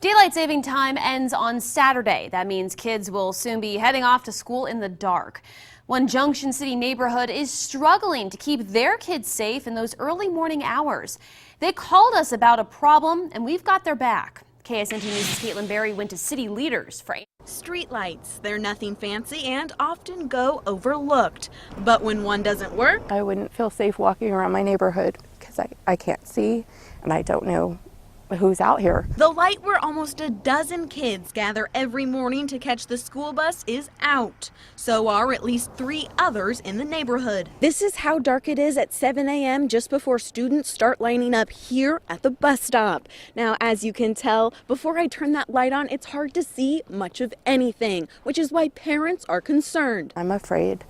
Daylight saving time ends on Saturday. That means kids will soon be heading off to school in the dark. One Junction City neighborhood is struggling to keep their kids safe in those early morning hours. They called us about a problem, and we've got their back. KSNT News' Kaitlin Berry went to city leaders for Streetlights, they're nothing fancy and often go overlooked. But when one doesn't work, I wouldn't feel safe walking around my neighborhood because I can't see and I don't know who's out here. The light where almost a dozen kids gather every morning to catch the school bus is out. So are at least 3 others in the neighborhood. This is how dark it is at 7 a.m. just before students start lining up here at the bus stop. Now, as you can tell, before I turn that light on, it's hard to see much of anything, which is why parents are concerned. I'm afraid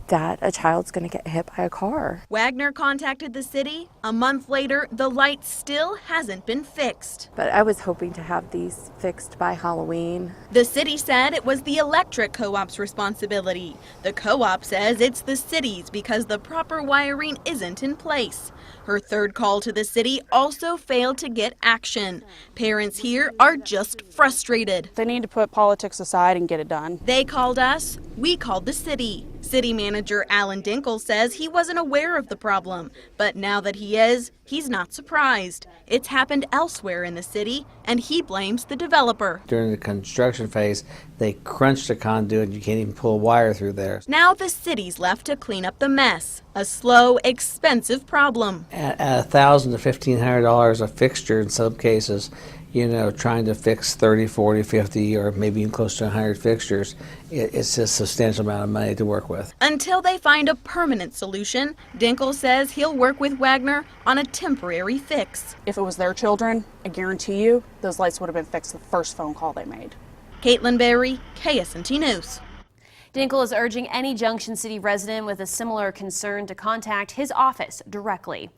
that a child's going to get hit by a car. Wagner contacted the city. A month later, the light still hasn't been fixed. But I was hoping to have these fixed by Halloween. The city said it was the electric co-op's responsibility. The co-op says it's the city's because the proper wiring isn't in place. Her third call to the city also failed to get action. Parents here are just frustrated. They need to put politics aside and get it done. They called us, we called the city. City manager Alan Dinkle says he wasn't aware of the problem, but now that he is, he's not surprised. It's happened elsewhere in the city, and he blames the developer. During the construction phase, they crunched the conduit. You can't even pull a wire through there. Now the city's left to clean up the mess. A slow, expensive problem. At $1,000 to $1,500 a fixture in some cases, you know, trying to fix 30, 40, 50, or maybe even close to 100 fixtures, it's a substantial amount of money to work with. Until they find a permanent solution, Dinkle says he'll work with Wagner on a temporary fix. If it was their children, I guarantee you those lights would have been fixed the first phone call they made. Kaitlin Berry, KSNT News. Dinkle is urging any Junction City resident with a similar concern to contact his office directly.